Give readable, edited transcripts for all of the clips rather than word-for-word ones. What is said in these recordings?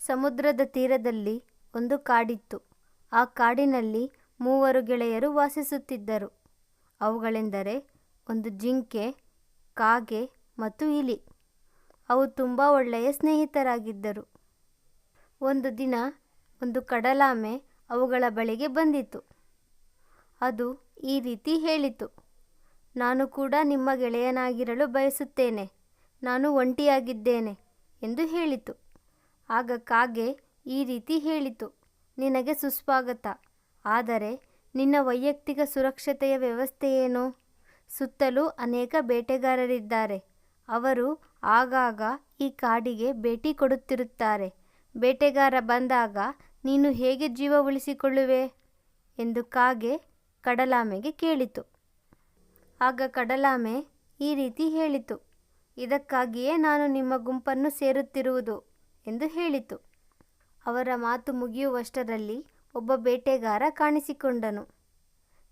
ಸಮುದ್ರದ ತೀರದಲ್ಲಿ ಒಂದು ಕಾಡಿತ್ತು. ಆ ಕಾಡಿನಲ್ಲಿ 3 ಗೆಳೆಯರು ವಾಸಿಸುತ್ತಿದ್ದರು. ಅವುಗಳೆಂದರೆ ಒಂದು ಜಿಂಕೆ, ಕಾಗೆ ಮತ್ತು ಇಲಿ. ಅವು ತುಂಬ ಒಳ್ಳೆಯ ಸ್ನೇಹಿತರಾಗಿದ್ದರು. ಒಂದು ದಿನ ಒಂದು ಕಡಲಾಮೆ ಅವುಗಳ ಬಳಿಗೆ ಬಂದಿತು. ಅದು ಈ ರೀತಿ ಹೇಳಿತು: ನಾನು ಕೂಡ ನಿಮ್ಮ ಗೆಳೆಯನಾಗಿರಲು ಬಯಸುತ್ತೇನೆ. ನಾನು ಒಂಟಿಯಾಗಿದ್ದೇನೆ ಎಂದು ಹೇಳಿತು. ಆಗ ಕಾಗೆ ಈ ರೀತಿ ಹೇಳಿತು: ನಿನಗೆ ಸುಸ್ವಾಗತ. ಆದರೆ ನಿನ್ನ ವೈಯಕ್ತಿಕ ಸುರಕ್ಷತೆಯ ವ್ಯವಸ್ಥೆ ಏನು? ಸುತ್ತಲೂ ಅನೇಕ ಬೇಟೆಗಾರರಿದ್ದಾರೆ. ಅವರು ಆಗಾಗ ಈ ಕಾಡಿಗೆ ಭೇಟಿ ಕೊಡುತ್ತಿರುತ್ತಾರೆ. ಬೇಟೆಗಾರ ಬಂದಾಗ ನೀನು ಹೇಗೆ ಜೀವ ಉಳಿಸಿಕೊಳ್ಳುವೆ ಎಂದು ಕಾಗೆ ಕಡಲಾಮೆಗೆ ಕೇಳಿತು. ಆಗ ಕಡಲಾಮೆ ಈ ರೀತಿ ಹೇಳಿತು: ಇದಕ್ಕಾಗಿಯೇ ನಾನು ನಿಮ್ಮ ಗುಂಪನ್ನು ಸೇರುತ್ತಿರುವುದು ಎಂದು ಹೇಳಿತು. ಅವರ ಮಾತು ಮುಗಿಯುವಷ್ಟರಲ್ಲಿ ಒಬ್ಬ ಬೇಟೆಗಾರ ಕಾಣಿಸಿಕೊಂಡನು.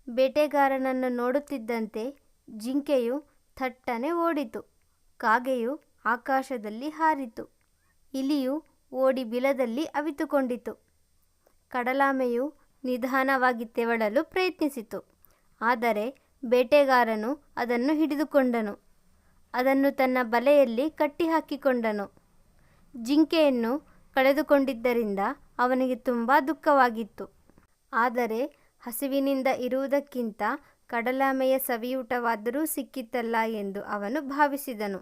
ಬೇಟೆಗಾರನನ್ನು ನೋಡುತ್ತಿದ್ದಂತೆ ಜಿಂಕೆಯು ಥಟ್ಟನೆ ಓಡಿತು. ಕಾಗೆಯು ಆಕಾಶದಲ್ಲಿ ಹಾರಿತು. ಇಲಿಯು ಓಡಿ ಬಿಲದಲ್ಲಿ ಅವಿತುಕೊಂಡಿತು. ಕಡಲಾಮೆಯು ನಿಧಾನವಾಗಿ ತೆವಳಲು ಪ್ರಯತ್ನಿಸಿತು. ಆದರೆ ಬೇಟೆಗಾರನು ಅದನ್ನು ಹಿಡಿದುಕೊಂಡನು. ಅದನ್ನು ತನ್ನ ಬಲೆಯಲ್ಲಿ ಕಟ್ಟಿಹಾಕಿಕೊಂಡನು. ಜಿಂಕೆಯನ್ನು ಕಳೆದುಕೊಂಡಿದ್ದರಿಂದ ಅವನಿಗೆ ತುಂಬ ದುಃಖವಾಗಿತ್ತು. ಆದರೆ ಹಸಿವಿನಿಂದ ಇರುವುದಕ್ಕಿಂತ ಕಡಲಾಮೆಯ ಸವಿಯೂಟವಾದರೂ ಸಿಕ್ಕಿತಲ್ಲ ಎಂದು ಅವನು ಭಾವಿಸಿದನು.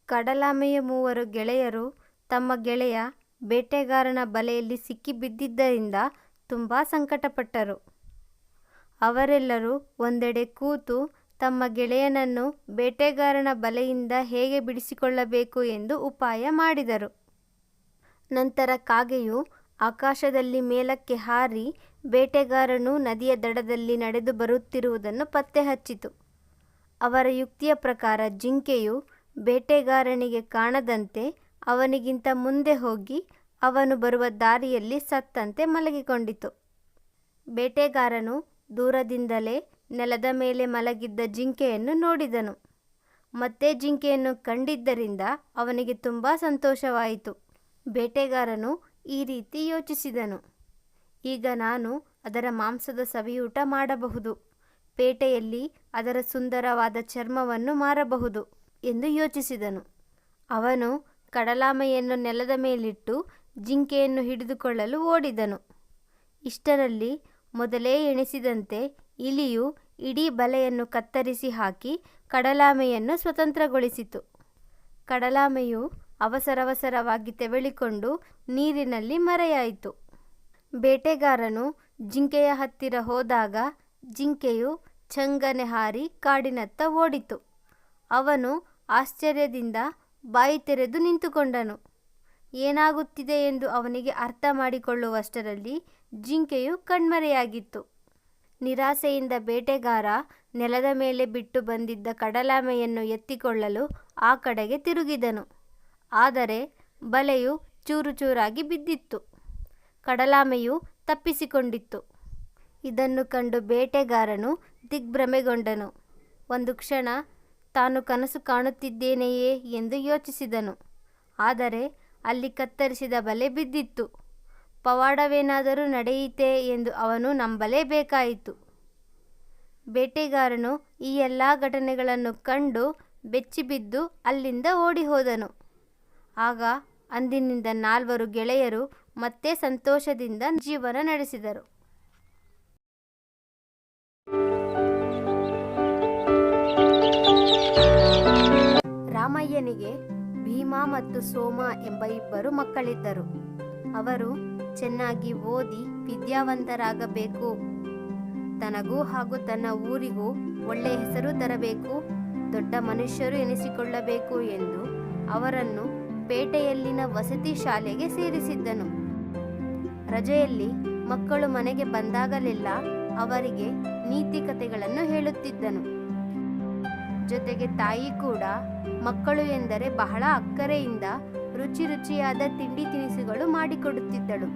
ಕಡಲಾಮೆಯ 3 ಗೆಳೆಯರು ತಮ್ಮ ಗೆಳೆಯ ಬೇಟೆಗಾರನ ಬಲೆಯಲ್ಲಿ ಸಿಕ್ಕಿಬಿದ್ದಿದ್ದರಿಂದ ತುಂಬ ಸಂಕಟಪಟ್ಟರು. ಅವರೆಲ್ಲರೂ ಒಂದೆಡೆ ಕೂತು ತಮ್ಮ ಗೆಳೆಯನನ್ನು ಬೇಟೆಗಾರನ ಬಲೆಯಿಂದ ಹೇಗೆ ಬಿಡಿಸಿಕೊಳ್ಳಬೇಕು ಎಂದು ಉಪಾಯ ಮಾಡಿದರು. ನಂತರ ಕಾಗೆಯು ಆಕಾಶದಲ್ಲಿ ಮೇಲಕ್ಕೆ ಹಾರಿ ಬೇಟೆಗಾರನು ನದಿಯ ದಡದಲ್ಲಿ ನಡೆದು ಬರುತ್ತಿರುವುದನ್ನು ಪತ್ತೆ ಹಚ್ಚಿತು. ಅವರ ಯುಕ್ತಿಯ ಪ್ರಕಾರ ಜಿಂಕೆಯು ಬೇಟೆಗಾರನಿಗೆ ಕಾಣದಂತೆ ಅವನಿಗಿಂತ ಮುಂದೆ ಹೋಗಿ ಅವನು ಬರುವ ದಾರಿಯಲ್ಲಿ ಸತ್ತಂತೆ ಮಲಗಿಕೊಂಡಿತು. ಬೇಟೆಗಾರನು ದೂರದಿಂದಲೇ ನೆಲದ ಮೇಲೆ ಮಲಗಿದ್ದ ಜಿಂಕೆಯನ್ನು ನೋಡಿದನು. ಮತ್ತೆ ಜಿಂಕೆಯನ್ನು ಕಂಡಿದ್ದರಿಂದ ಅವನಿಗೆ ತುಂಬ ಸಂತೋಷವಾಯಿತು. ಬೇಟೆಗಾರನು ಈ ರೀತಿ ಯೋಚಿಸಿದನು: ಈಗ ನಾನು ಅದರ ಮಾಂಸದ ಸವಿಯೂಟ ಮಾಡಬಹುದು, ಪೇಟೆಯಲ್ಲಿ ಅದರ ಸುಂದರವಾದ ಚರ್ಮವನ್ನು ಮಾರಬಹುದು ಎಂದು ಯೋಚಿಸಿದನು. ಅವನು ಕಡಲಾಮೆಯನ್ನು ನೆಲದ ಮೇಲಿಟ್ಟು ಜಿಂಕೆಯನ್ನು ಹಿಡಿದುಕೊಳ್ಳಲು ಓಡಿದನು. ಇಷ್ಟರಲ್ಲಿ ಮೊದಲೇ ಎಣಿಸಿದಂತೆ ಇಲಿಯು ಇಡೀ ಬಲೆಯನ್ನು ಕತ್ತರಿಸಿ ಹಾಕಿ ಕಡಲಾಮೆಯನ್ನು ಸ್ವತಂತ್ರಗೊಳಿಸಿತು. ಕಡಲಾಮೆಯು ಅವಸರವಸರವಾಗಿ ತೆವಳಿಕೊಂಡು ನೀರಿನಲ್ಲಿ ಮರೆಯಾಯಿತು. ಬೇಟೆಗಾರನು ಜಿಂಕೆಯ ಹತ್ತಿರ ಹೋದಾಗ ಜಿಂಕೆಯು ಛಂಗನೆ ಹಾರಿ ಕಾಡಿನತ್ತ ಓಡಿತು. ಅವನು ಆಶ್ಚರ್ಯದಿಂದ ಬಾಯಿ ತೆರೆದು ನಿಂತುಕೊಂಡನು. ಏನಾಗುತ್ತಿದೆ ಎಂದು ಅವನಿಗೆ ಅರ್ಥ ಮಾಡಿಕೊಳ್ಳುವಷ್ಟರಲ್ಲಿ ಜಿಂಕೆಯು ಕಣ್ಮರೆಯಾಗಿತ್ತು. ನಿರಾಸೆಯಿಂದ ಬೇಟೆಗಾರ ನೆಲದ ಮೇಲೆ ಬಿಟ್ಟು ಬಂದಿದ್ದ ಕಡಲಾಮೆಯನ್ನು ಎತ್ತಿಕೊಳ್ಳಲು ಆ ಕಡೆಗೆ ತಿರುಗಿದನು. ಆದರೆ ಬಲೆಯು ಚೂರು ಚೂರಾಗಿ ಬಿದ್ದಿತ್ತು. ಕಡಲಾಮೆಯು ತಪ್ಪಿಸಿಕೊಂಡಿತ್ತು. ಇದನ್ನು ಕಂಡು ಬೇಟೆಗಾರನು ದಿಗ್ಭ್ರಮೆಗೊಂಡನು. ಒಂದು ಕ್ಷಣ ತಾನು ಕನಸು ಕಾಣುತ್ತಿದ್ದೇನೆಯೇ ಎಂದು ಯೋಚಿಸಿದನು. ಆದರೆ ಅಲ್ಲಿ ಕತ್ತರಿಸಿದ ಬಲೆ ಬಿದ್ದಿತ್ತು. ಪವಾಡವೇನಾದರೂ ನಡೆಯಿತೆ ಎಂದು ಅವನು ನಂಬಲೇಬೇಕಾಯಿತು. ಬೇಟೆಗಾರನು ಈ ಎಲ್ಲ ಘಟನೆಗಳನ್ನು ಕಂಡು ಬೆಚ್ಚಿಬಿದ್ದು ಅಲ್ಲಿಂದ ಓಡಿ ಹೋದನು. ಆಗ ಅಂದಿನಿಂದ 4 ಗೆಳೆಯರು ಮತ್ತೆ ಸಂತೋಷದಿಂದ ಜೀವನ ನಡೆಸಿದರು. ರಾಮಯ್ಯನಿಗೆ ಭೀಮ ಮತ್ತು ಸೋಮ ಎಂಬ 2 ಮಕ್ಕಳಿದ್ದರು. ಅವರು ಚೆನ್ನಾಗಿ ಓದಿ ವಿದ್ಯಾವಂತರಾಗಬೇಕು, ತನಗೂ ಹಾಗೂ ತನ್ನ ಊರಿಗೂ ಒಳ್ಳೆಯ ಹೆಸರು ತರಬೇಕು, ದೊಡ್ಡ ಮನುಷ್ಯರು ಎನಿಸಿಕೊಳ್ಳಬೇಕು ಎಂದು ಅವರನ್ನು ಪೇಟೆಯಲ್ಲಿನ ವಸತಿ ಶಾಲೆಗೆ ಸೇರಿಸಿದ್ದನು. ರಜೆಯಲ್ಲಿ ಮಕ್ಕಳು ಮನೆಗೆ ಬಂದಾಗಲೆಲ್ಲ ಅವರಿಗೆ ನೀತಿ ಕಥೆಗಳನ್ನು ಹೇಳುತ್ತಿದ್ದನು. ಜೊತೆಗೆ ತಾಯಿ ಕೂಡ ಮಕ್ಕಳು ಎಂದರೆ ಬಹಳ ಅಕ್ಕರೆಯಿಂದ ರುಚಿ ರುಚಿಯಾದ ತಿಂಡಿ ತಿನಿಸುಗಳು ಮಾಡಿಕೊಡುತ್ತಿದ್ದಳು.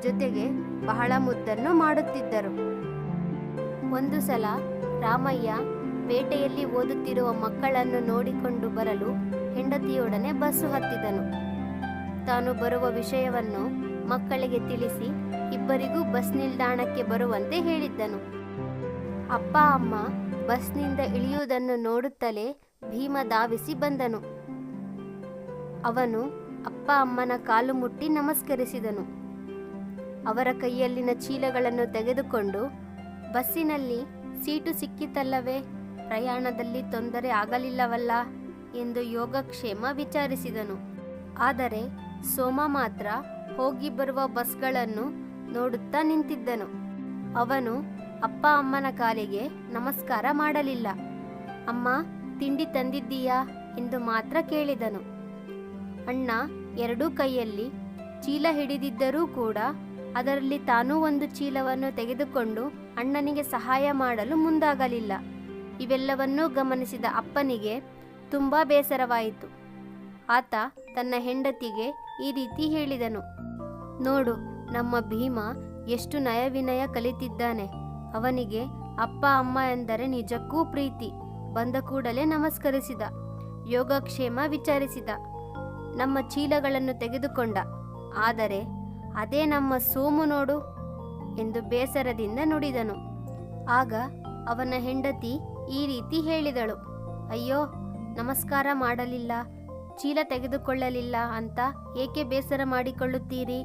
ಜೊತೆಗೆ ಬಹಳ ಮುದ್ದನ್ನು ಮಾಡುತ್ತಿದ್ದರು. ಒಂದು ಸಲ ರಾಮಯ್ಯ ಪೇಟೆಯಲ್ಲಿ ಓದುತ್ತಿರುವ ಮಕ್ಕಳನ್ನು ನೋಡಿಕೊಂಡು ಬರಲು ಹೆಂಡತಿಯೊಡನೆ ಬಸ್ಸು ಹತ್ತಿದನು. ತಾನು ಬರುವ ವಿಷಯವನ್ನು ಮಕ್ಕಳಿಗೆ ತಿಳಿಸಿ ಇಬ್ಬರಿಗೂ ಬಸ್ ನಿಲ್ದಾಣಕ್ಕೆ ಬರುವಂತೆ ಹೇಳಿದ್ದನು. ಅಪ್ಪ ಅಮ್ಮ ಬಸ್ನಿಂದ ಇಳಿಯುವುದನ್ನು ನೋಡುತ್ತಲೇ ಭೀಮ ಧಾವಿಸಿ ಬಂದನು. ಅವನು ಅಪ್ಪ ಅಮ್ಮನ ಕಾಲು ಮುಟ್ಟಿ ನಮಸ್ಕರಿಸಿದನು. ಅವರ ಕೈಯಲ್ಲಿನ ಚೀಲಗಳನ್ನು ತೆಗೆದುಕೊಂಡು, ಬಸ್ಸಿನಲ್ಲಿ ಸೀಟು ಸಿಕ್ಕಿತಲ್ಲವೇ, ಪ್ರಯಾಣದಲ್ಲಿ ತೊಂದರೆ ಆಗಲಿಲ್ಲವಲ್ಲ ಎಂದು ಯೋಗಕ್ಷೇಮ ವಿಚಾರಿಸಿದನು. ಆದರೆ ಸೋಮ ಮಾತ್ರ ಹೋಗಿ ಬರುವ ಬಸ್ಗಳನ್ನು ನೋಡುತ್ತಾ ನಿಂತಿದ್ದನು. ಅವನು ಅಪ್ಪ ಅಮ್ಮನ ಕಾಲಿಗೆ ನಮಸ್ಕಾರ ಮಾಡಲಿಲ್ಲ. ಅಮ್ಮ, ತಿಂಡಿ ತಂದಿದ್ದೀಯಾ ಎಂದು ಮಾತ್ರ ಕೇಳಿದನು. ಅಣ್ಣ ಎರಡೂ ಕೈಯಲ್ಲಿ ಚೀಲ ಹಿಡಿದಿದ್ದರೂ ಕೂಡ ಅದರಲ್ಲಿ ತಾನೂ ಒಂದು ಚೀಲವನ್ನು ತೆಗೆದುಕೊಂಡು ಅಣ್ಣನಿಗೆ ಸಹಾಯ ಮಾಡಲು ಮುಂದಾಗಲಿಲ್ಲ. ಇವೆಲ್ಲವನ್ನೂ ಗಮನಿಸಿದ ಅಪ್ಪನಿಗೆ ತುಂಬ ಬೇಸರವಾಯಿತು. ಆತ ತನ್ನ ಹೆಂಡತಿಗೆ ಈ ರೀತಿ ಹೇಳಿದನು, ನೋಡು, ನಮ್ಮ ಭೀಮ ಎಷ್ಟು ನಯವಿನಯ ಕಲಿತಿದ್ದಾನೆ. ಅವನಿಗೆ ಅಪ್ಪ ಅಮ್ಮ ಎಂದರೆ ನಿಜಕ್ಕೂ ಪ್ರೀತಿ. ಬಂದ ಕೂಡಲೇ ನಮಸ್ಕರಿಸಿದ, ಯೋಗಕ್ಷೇಮ ವಿಚಾರಿಸಿದ, ನಮ್ಮ ಚೀಲಗಳನ್ನು ತೆಗೆದುಕೊಂಡ. ಆದರೆ ಅದೇ ನಮ್ಮ ಸೋಮು ನೋಡು ಎಂದು ಬೇಸರದಿಂದ ನುಡಿದನು. ಆಗ ಅವನ ಹೆಂಡತಿ ಈ ರೀತಿ ಹೇಳಿದಳು, ಅಯ್ಯೋ, ನಮಸ್ಕಾರ ಮಾಡಲಿಲ್ಲ, ಚೀಲ ತೆಗೆದುಕೊಳ್ಳಲಿಲ್ಲ ಅಂತ ಏಕೆ ಬೇಸರ ಮಾಡಿಕೊಳ್ಳುತ್ತೀರಿ?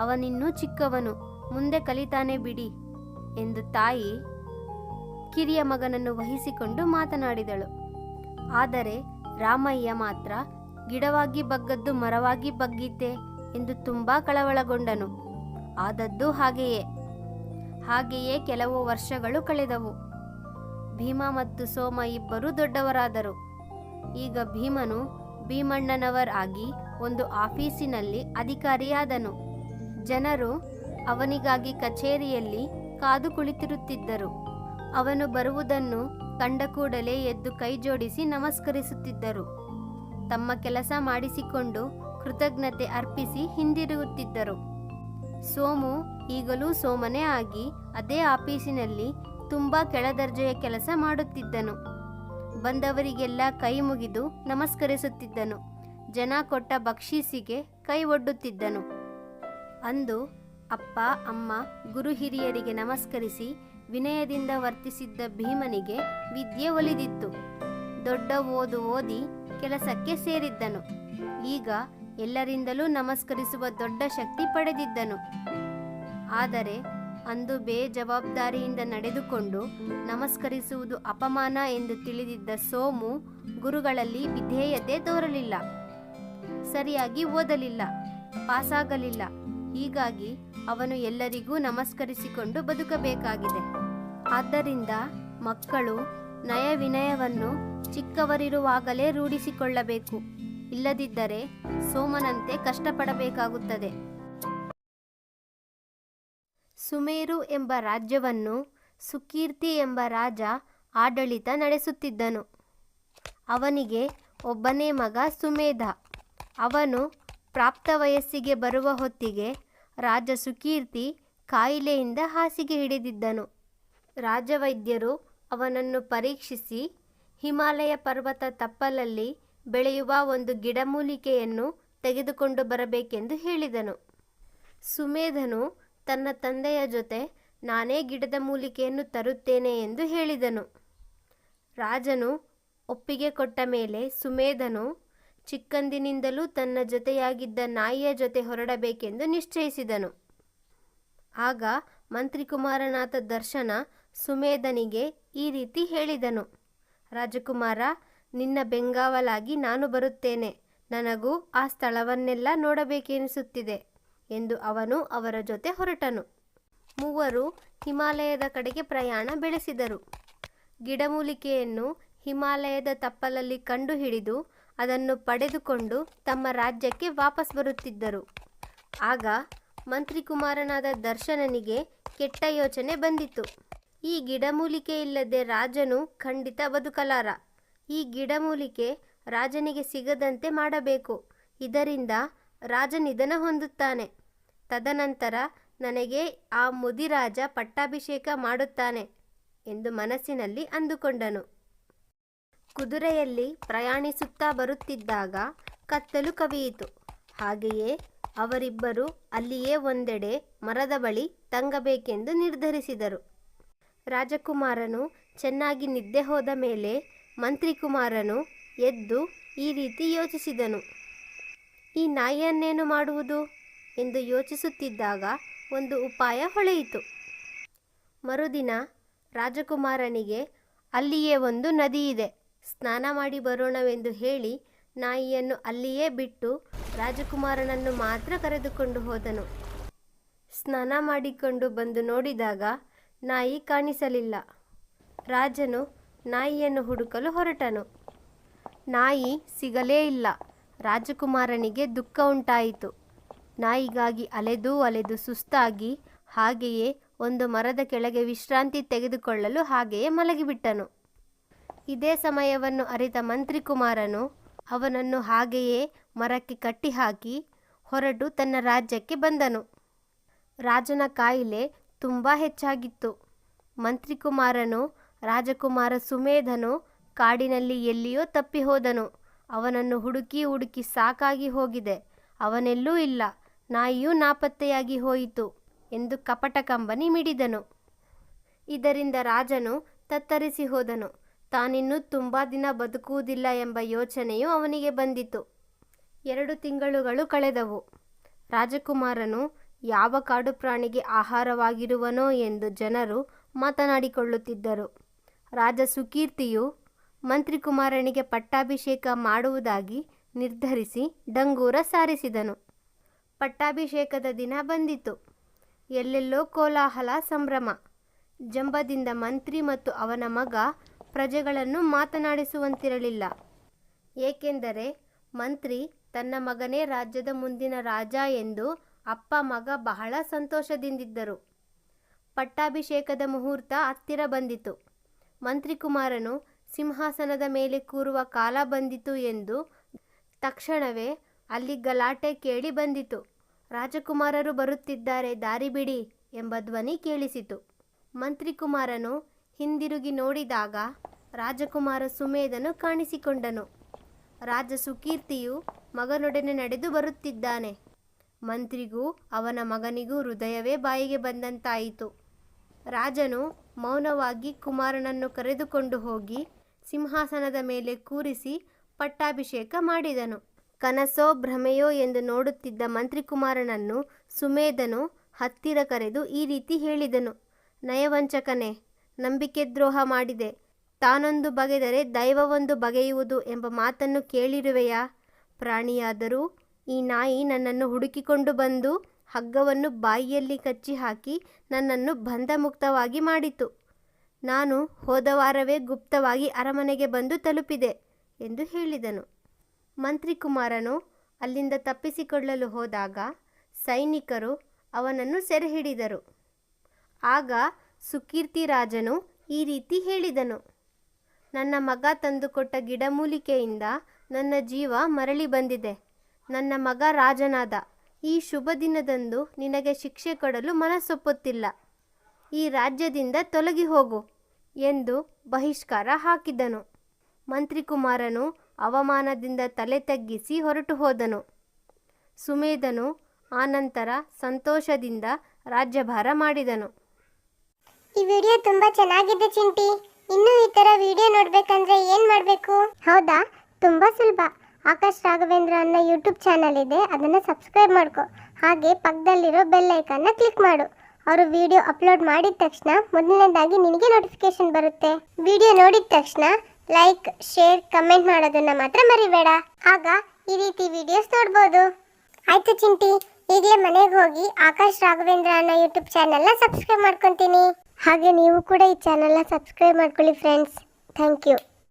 ಅವನಿನ್ನೂ ಚಿಕ್ಕವನು, ಮುಂದೆ ಕಲಿತಾನೆ ಬಿಡಿ ಎಂದು ತಾಯಿ ಕಿರಿಯ ಮಗನನ್ನು ವಹಿಸಿಕೊಂಡು ಮಾತನಾಡಿದಳು. ಆದರೆ ರಾಮಯ್ಯ ಮಾತ್ರ ಗಿಡವಾಗಿ ಬಗ್ಗದ್ದು ಮರವಾಗಿ ಬಗ್ಗಿತೆ ಎಂದು ತುಂಬ ಕಳವಳಗೊಂಡನು. ಆದದ್ದು ಹಾಗೆಯೇ ಕೆಲವು ವರ್ಷಗಳು ಕಳೆದವು. ಭೀಮ ಮತ್ತು ಸೋಮ ಇಬ್ಬರು ದೊಡ್ಡವರಾದರು. ಈಗ ಭೀಮನು ಭೀಮಣ್ಣನವರ್ ಆಗಿ ಒಂದು ಆಫೀಸಿನಲ್ಲಿ ಅಧಿಕಾರಿಯಾದನು. ಜನರು ಅವನಿಗಾಗಿ ಕಚೇರಿಯಲ್ಲಿ ಕಾದು ಕುಳಿತಿರುತ್ತಿದ್ದರು. ಅವನು ಬರುವುದನ್ನು ಕಂಡ ಕೂಡಲೇ ಎದ್ದು ಕೈ ಜೋಡಿಸಿ ನಮಸ್ಕರಿಸುತ್ತಿದ್ದರು. ತಮ್ಮ ಕೆಲಸ ಮಾಡಿಸಿಕೊಂಡು ಕೃತಜ್ಞತೆ ಅರ್ಪಿಸಿ ಹಿಂದಿರುಗುತ್ತಿದ್ದರು. ಸೋಮು ಈಗಲೂ ಸೋಮನೇ ಆಗಿ ಅದೇ ಆಫೀಸಿನಲ್ಲಿ ತುಂಬ ಕೆಳದರ್ಜೆಯ ಕೆಲಸ ಮಾಡುತ್ತಿದ್ದನು. ಬಂದವರಿಗೆಲ್ಲ ಕೈ ಮುಗಿದು ನಮಸ್ಕರಿಸುತ್ತಿದ್ದನು. ಜನ ಕೊಟ್ಟ ಬಕ್ಷೀಸಿಗೆ ಕೈ ಒಡ್ಡುತ್ತಿದ್ದನು. ಅಂದು ಅಪ್ಪ ಅಮ್ಮ ಗುರು ಹಿರಿಯರಿಗೆ ನಮಸ್ಕರಿಸಿ ವಿನಯದಿಂದ ವರ್ತಿಸಿದ್ದ ಭೀಮನಿಗೆ ವಿದ್ಯೆ ಒಲಿದಿತ್ತು. ದೊಡ್ಡ ಓದಿ ಕೆಲಸಕ್ಕೆ ಸೇರಿದ್ದನು. ಈಗ ಎಲ್ಲರಿಂದಲೂ ನಮಸ್ಕರಿಸುವ ದೊಡ್ಡ ಶಕ್ತಿ ಪಡೆದಿದ್ದನು. ಆದರೆ ಅಂದು ಬೇಜವಾಬ್ದಾರಿಯಿಂದ ನಡೆದುಕೊಂಡು ನಮಸ್ಕರಿಸುವುದು ಅಪಮಾನ ಎಂದು ತಿಳಿದಿದ್ದ ಸೋಮು ಗುರುಗಳಲ್ಲಿ ವಿಧೇಯತೆ ತೋರಲಿಲ್ಲ. ಸರಿಯಾಗಿ ಓದಲಿಲ್ಲ, ಪಾಸಾಗಲಿಲ್ಲ. ಹೀಗಾಗಿ ಅವನು ಎಲ್ಲರಿಗೂ ನಮಸ್ಕರಿಸಿಕೊಂಡು ಬದುಕಬೇಕಾಗಿದೆ. ಆದ್ದರಿಂದ ಮಕ್ಕಳು ನಯ ವಿನಯವನ್ನು ಚಿಕ್ಕವರಿರುವಾಗಲೇ ರೂಢಿಸಿಕೊಳ್ಳಬೇಕು. ಇಲ್ಲದಿದ್ದರೆ ಸೋಮನಂತೆ ಕಷ್ಟಪಡಬೇಕಾಗುತ್ತದೆ. ಸುಮೇರು ಎಂಬ ರಾಜ್ಯವನ್ನು ಸುಕೀರ್ತಿ ಎಂಬ ರಾಜ ಆಡಳಿತ ನಡೆಸುತ್ತಿದ್ದನು. ಅವನಿಗೆ ಒಬ್ಬನೇ ಮಗ ಸುಮೇಧ. ಅವನು ಪ್ರಾಪ್ತ ವಯಸ್ಸಿಗೆ ಬರುವ ಹೊತ್ತಿಗೆ ರಾಜ ಸುಕೀರ್ತಿ ಕಾಯಿಲೆಯಿಂದ ಹಾಸಿಗೆ ಹಿಡಿದಿದ್ದನು. ರಾಜವೈದ್ಯರು ಅವನನ್ನು ಪರೀಕ್ಷಿಸಿ ಹಿಮಾಲಯ ಪರ್ವತ ತಪ್ಪಲಲ್ಲಿ ಬೆಳೆಯುವ ಒಂದು ಗಿಡಮೂಲಿಕೆಯನ್ನು ತೆಗೆದುಕೊಂಡು ಬರಬೇಕೆಂದು ಹೇಳಿದನು. ಸುಮೇಧನು ತನ್ನ ತಂದೆಯ ಜೊತೆ ನಾನೇ ಗಿಡದ ಮೂಲಿಕೆಯನ್ನು ತರುತ್ತೇನೆ ಎಂದು ಹೇಳಿದನು. ರಾಜನು ಒಪ್ಪಿಗೆ ಕೊಟ್ಟ ಮೇಲೆ ಸುಮೇಧನು ಚಿಕ್ಕಂದಿನಿಂದಲೂ ತನ್ನ ಜೊತೆಯಾಗಿದ್ದ ನಾಯಿಯ ಜೊತೆ ಹೊರಡಬೇಕೆಂದು ನಿಶ್ಚಯಿಸಿದನು. ಆಗ ಮಂತ್ರಿಕುಮಾರನಾದ ದರ್ಶನ ಸುಮೇಧನಿಗೆ ಈ ರೀತಿ ಹೇಳಿದನು, ರಾಜಕುಮಾರ, ನಿನ್ನ ಬೆಂಗಾವಲಾಗಿ ನಾನು ಬರುತ್ತೇನೆ. ನನಗೂ ಆ ಸ್ಥಳವನ್ನೆಲ್ಲ ನೋಡಬೇಕೆನಿಸುತ್ತಿದೆ ಎಂದು ಅವನು ಅವರ ಜೊತೆ ಹೊರಟನು. ಮೂವರು ಹಿಮಾಲಯದ ಕಡೆಗೆ ಪ್ರಯಾಣ ಬೆಳೆಸಿದರು. ಗಿಡಮೂಲಿಕೆಯನ್ನು ಹಿಮಾಲಯದ ತಪ್ಪಲಲ್ಲಿ ಕಂಡುಹಿಡಿದು ಅದನ್ನು ಪಡೆದುಕೊಂಡು ತಮ್ಮ ರಾಜ್ಯಕ್ಕೆ ವಾಪಸ್ ಬರುತ್ತಿದ್ದರು. ಆಗ ಮಂತ್ರಿಕುಮಾರನಾದ ದರ್ಶನನಿಗೆ ಕೆಟ್ಟ ಯೋಚನೆ ಬಂದಿತು. ಈ ಗಿಡಮೂಲಿಕೆ ಇಲ್ಲದೆ ರಾಜನು ಖಂಡಿತ ಬದುಕಲಾರ. ಈ ಗಿಡಮೂಲಿಕೆ ರಾಜನಿಗೆ ಸಿಗದಂತೆ ಮಾಡಬೇಕು. ಇದರಿಂದ ರಾಜ ನಿಧನ ಹೊಂದುತ್ತಾನೆ. ತದನಂತರ ನನಗೆ ಆ ಮುದಿರಾಜ ಪಟ್ಟಾಭಿಷೇಕ ಮಾಡುತ್ತಾನೆ ಎಂದು ಮನಸ್ಸಿನಲ್ಲಿ ಅಂದುಕೊಂಡನು. ಕುದುರೆಯಲ್ಲಿ ಪ್ರಯಾಣಿಸುತ್ತಾ ಬರುತ್ತಿದ್ದಾಗ ಕತ್ತಲು ಕವಿಯಿತು. ಹಾಗೆಯೇ ಅವರಿಬ್ಬರು ಅಲ್ಲಿಯೇ ಒಂದೆಡೆ ಮರದ ಬಳಿ ತಂಗಬೇಕೆಂದು ನಿರ್ಧರಿಸಿದರು. ರಾಜಕುಮಾರನು ಚೆನ್ನಾಗಿ ನಿದ್ದೆ ಹೋದ ಮೇಲೆ ಮಂತ್ರಿಕುಮಾರನು ಎದ್ದು ಈ ರೀತಿ ಯೋಚಿಸಿದನು. ಈ ನಾಯಿಯನ್ನೇನು ಮಾಡುವುದು ಎಂದು ಯೋಚಿಸುತ್ತಿದ್ದಾಗ ಒಂದು ಉಪಾಯ ಹೊಳೆಯಿತು. ಮರುದಿನ ರಾಜಕುಮಾರನಿಗೆ ಅಲ್ಲಿಯೇ ಒಂದು ನದಿಯಿದೆ, ಸ್ನಾನ ಮಾಡಿ ಬರೋಣವೆಂದು ಹೇಳಿ ನಾಯಿಯನ್ನು ಅಲ್ಲಿಯೇ ಬಿಟ್ಟು ರಾಜಕುಮಾರನನ್ನು ಮಾತ್ರ ಕರೆದುಕೊಂಡು ಹೋದನು. ಸ್ನಾನ ಮಾಡಿಕೊಂಡು ಬಂದು ನೋಡಿದಾಗ ನಾಯಿ ಕಾಣಿಸಲಿಲ್ಲ. ರಾಜನು ನಾಯಿಯನ್ನು ಹುಡುಕಲು ಹೊರಟನು. ನಾಯಿ ಸಿಗಲೇ ಇಲ್ಲ. ರಾಜಕುಮಾರನಿಗೆ ದುಃಖ ಉಂಟಾಯಿತು. ನಾಯಿಗಾಗಿ ಅಲೆದು ಅಲೆದು ಸುಸ್ತಾಗಿ ಹಾಗೆಯೇ ಒಂದು ಮರದ ಕೆಳಗೆ ವಿಶ್ರಾಂತಿ ತೆಗೆದುಕೊಳ್ಳಲು ಹಾಗೆಯೇ ಮಲಗಿಬಿಟ್ಟನು. ಇದೇ ಸಮಯವನ್ನು ಅರಿತ ಮಂತ್ರಿಕುಮಾರನು ಅವನನ್ನು ಹಾಗೆಯೇ ಮರಕ್ಕೆ ಕಟ್ಟಿಹಾಕಿ ಹೊರಟು ತನ್ನ ರಾಜ್ಯಕ್ಕೆ ಬಂದನು. ರಾಜನ ಕಾಯಿಲೆ ತುಂಬ ಹೆಚ್ಚಾಗಿತ್ತು. ಮಂತ್ರಿಕುಮಾರನು ರಾಜಕುಮಾರ ಸುಮೇಧನು ಕಾಡಿನಲ್ಲಿ ಎಲ್ಲಿಯೋ ತಪ್ಪಿ ಹೋದನು. ಅವನನ್ನು ಹುಡುಕಿ ಹುಡುಕಿ ಸಾಕಾಗಿ ಹೋಗಿದೆ. ಅವನೆಲ್ಲೂ ಇಲ್ಲ. ನಾಯಿಯೂ ನಾಪತ್ತೆಯಾಗಿ ಹೋಯಿತು ಎಂದು ಕಪಟ ಕಂಬನಿ ಮಿಡಿದನು. ಇದರಿಂದ ರಾಜನು ತತ್ತರಿಸಿ ಹೋದನು. ತಾನಿನ್ನೂ ತುಂಬ ದಿನ ಬದುಕುವುದಿಲ್ಲ ಎಂಬ ಯೋಚನೆಯು ಅವನಿಗೆ ಬಂದಿತು. 2 ತಿಂಗಳುಗಳು ಕಳೆದವು. ರಾಜಕುಮಾರನು ಯಾವ ಕಾಡು ಪ್ರಾಣಿಗೆ ಆಹಾರವಾಗಿರುವನೋ ಎಂದು ಜನರು ಮಾತನಾಡಿಕೊಳ್ಳುತ್ತಿದ್ದರು. ರಾಜ ಸುಕೀರ್ತಿಯು ಮಂತ್ರಿಕುಮಾರನಿಗೆ ಪಟ್ಟಾಭಿಷೇಕ ಮಾಡುವುದಾಗಿ ನಿರ್ಧರಿಸಿ ಡಂಗೂರ ಸಾರಿಸಿದನು. ಪಟ್ಟಾಭಿಷೇಕದ ದಿನ ಬಂದಿತು. ಎಲ್ಲೆಲ್ಲೋ ಕೋಲಾಹಲ, ಸಂಭ್ರಮ. ಜಂಬದಿಂದ ಮಂತ್ರಿ ಮತ್ತು ಅವನ ಮಗ ಪ್ರಜೆಗಳನ್ನು ಮಾತನಾಡಿಸುವಂತಿರಲಿಲ್ಲ. ಏಕೆಂದರೆ ಮಂತ್ರಿ ತನ್ನ ಮಗನೇ ರಾಜ್ಯದ ಮುಂದಿನ ರಾಜ ಎಂದು ಅಪ್ಪ ಮಗ ಬಹಳ ಸಂತೋಷದಿಂದಿದ್ದರು. ಪಟ್ಟಾಭಿಷೇಕದ ಮುಹೂರ್ತ ಹತ್ತಿರ ಬಂದಿತು. ಮಂತ್ರಿಕುಮಾರನು ಸಿಂಹಾಸನದ ಮೇಲೆ ಕೂರುವ ಕಾಲ ಬಂದಿತು ಎಂದು ತಕ್ಷಣವೇ ಅಲ್ಲಿ ಗಲಾಟೆ ಕೇಳಿ ಬಂದಿತು. ರಾಜಕುಮಾರರು ಬರುತ್ತಿದ್ದಾರೆ, ದಾರಿ ಬಿಡಿ ಎಂಬ ಧ್ವನಿ ಕೇಳಿಸಿತು. ಮಂತ್ರಿಕುಮಾರನು ಹಿಂದಿರುಗಿ ನೋಡಿದಾಗ ರಾಜಕುಮಾರ ಸುಮೇಧನು ಕಾಣಿಸಿಕೊಂಡನು. ರಾಜ ಸುಕೀರ್ತಿಯು ಮಗನೊಡನೆ ನಡೆದು ಬರುತ್ತಿದ್ದಾನೆ. ಮಂತ್ರಿಗೂ ಅವನ ಮಗನಿಗೂ ಹೃದಯವೇ ಬಾಯಿಗೆ ಬಂದಂತಾಯಿತು. ರಾಜನು ಮೌನವಾಗಿ ಕುಮಾರನನ್ನು ಕರೆದುಕೊಂಡು ಹೋಗಿ ಸಿಂಹಾಸನದ ಮೇಲೆ ಕೂರಿಸಿ ಪಟ್ಟಾಭಿಷೇಕ ಮಾಡಿದನು. ಕನಸೋ ಭ್ರಮೆಯೋ ಎಂದು ನೋಡುತ್ತಿದ್ದ ಮಂತ್ರಿಕುಮಾರನನ್ನು ಸುಮೇಧನು ಹತ್ತಿರ ಕರೆದು ಈ ರೀತಿ ಹೇಳಿದನು. ನಯವಂಚಕನೇ, ನಂಬಿಕೆ ದ್ರೋಹ ಮಾಡಿದೆ. ತಾನೊಂದು ಬಗೆದರೆ ದೈವವೊಂದು ಬಗೆಯುವುದು ಎಂಬ ಮಾತನ್ನು ಕೇಳಿರುವೆಯಾ? ಪ್ರಾಣಿಯಾದರೂ ಈ ನಾಯಿ ನನ್ನನ್ನು ಹುಡುಕಿಕೊಂಡು ಬಂದು ಹಗ್ಗವನ್ನು ಬಾಯಿಯಲ್ಲಿ ಕಚ್ಚಿ ಹಾಕಿ ನನ್ನನ್ನು ಬಂಧಮುಕ್ತವಾಗಿ ಮಾಡಿತು. ನಾನು ಹೋದ ವಾರವೇ ಗುಪ್ತವಾಗಿ ಅರಮನೆಗೆ ಬಂದು ತಲುಪಿದೆ ಎಂದು ಹೇಳಿದನು. ಮಂತ್ರಿಕುಮಾರನು ಅಲ್ಲಿಂದ ತಪ್ಪಿಸಿಕೊಳ್ಳಲು ಹೋದಾಗ ಸೈನಿಕರು ಅವನನ್ನು ಸೆರೆ ಹಿಡಿದರು. ಆಗ ಸುಕೀರ್ತಿ ರಾಜನು ಈ ರೀತಿ ಹೇಳಿದನು. ನನ್ನ ಮಗ ತಂದುಕೊಟ್ಟ ಗಿಡಮೂಲಿಕೆಯಿಂದ ನನ್ನ ಜೀವ ಮರಳಿ ಬಂದಿದೆ. ನನ್ನ ಮಗ ರಾಜನಾದ. ಈ ಶುಭ ದಿನದಂದು ನಿನಗೆ ಶಿಕ್ಷೆ ಕೊಡಲು ಮನಸ್ಸೊಪ್ಪುತ್ತಿಲ್ಲ. ಈ ರಾಜ್ಯದಿಂದ ತೊಲಗಿ ಹೋಗು ಎಂದು ಬಹಿಷ್ಕಾರ ಹಾಕಿದನು. ಮಂತ್ರಿಕುಮಾರನು ಅವಮಾನದಿಂದ ತಲೆ ತಗ್ಗಿಸಿ ಹೊರಟು ಹೋದನು. ಸುಮೇಧನು ಆನಂತರ ಸಂತೋಷದಿಂದ ರಾಜ್ಯಭಾರ ಮಾಡಿದನು. ಈ ವಿಡಿಯೋ ತುಂಬಾ ಚೆನ್ನಾಗಿದೆ ಚಿಂಟಿ. ಇನ್ನೂ ಈ ತರ ವಿಡಿಯೋ ನೋಡ್ಬೇಕಂದ್ರೆ ಏನ್ ಮಾಡ್ಬೇಕು? ಹೌದಾ, ತುಂಬಾ ಸುಲಭ. ಆಕಾಶ್ ರಾಘವೇಂದ್ರ ಅನ್ನೋ ಯೂಟ್ಯೂಬ್ ಚಾನಲ್ ಇದೆ, ಅದನ್ನ ಸಬ್ಸ್ಕ್ರೈಬ್ ಮಾಡ್ಕೊ. ಹಾಗೆ ಪಕ್ಕದಲ್ಲಿರೋ ಬೆಲ್ ಐಕಾನ್ನ ಕ್ಲಿಕ್ ಮಾಡು. ಅವರು ವಿಡಿಯೋ ಅಪ್ಲೋಡ್ ಮಾಡಿದ ತಕ್ಷಣ ಮೊದಲನೇದಾಗಿ ನಿನಗೆ ನೋಟಿಫಿಕೇಶನ್ ಬರುತ್ತೆ. ವಿಡಿಯೋ ನೋಡಿದ ತಕ್ಷಣ ಲೈಕ್, ಶೇರ್, ಕಮೆಂಟ್ ಮಾಡೋದನ್ನ ಮಾತ್ರ ಮರಿಬೇಡ. ಆಗ ಈ ರೀತಿ ವಿಡಿಯೋಸ್ ನೋಡ್ಬೋದು. ಆಯ್ತು ಚಿಂಟಿ, ಈಗಲೇ ಮನೆಗೆ ಹೋಗಿ ಆಕಾಶ್ ರಾಘವೇಂದ್ರ ಅನ್ನೋ ಯೂಟ್ಯೂಬ್ ಚಾನಲ್ನ ಸಬ್ಸ್ಕ್ರೈಬ್ ಮಾಡ್ಕೊತೀನಿ. ಹಾಗೆ ನೀವು ಕೂಡ ಈ ಚಾನಲ್ನ ಸಬ್ಸ್ಕ್ರೈಬ್ ಮಾಡ್ಕೊಳ್ಳಿ ಫ್ರೆಂಡ್ಸ್. Thank you.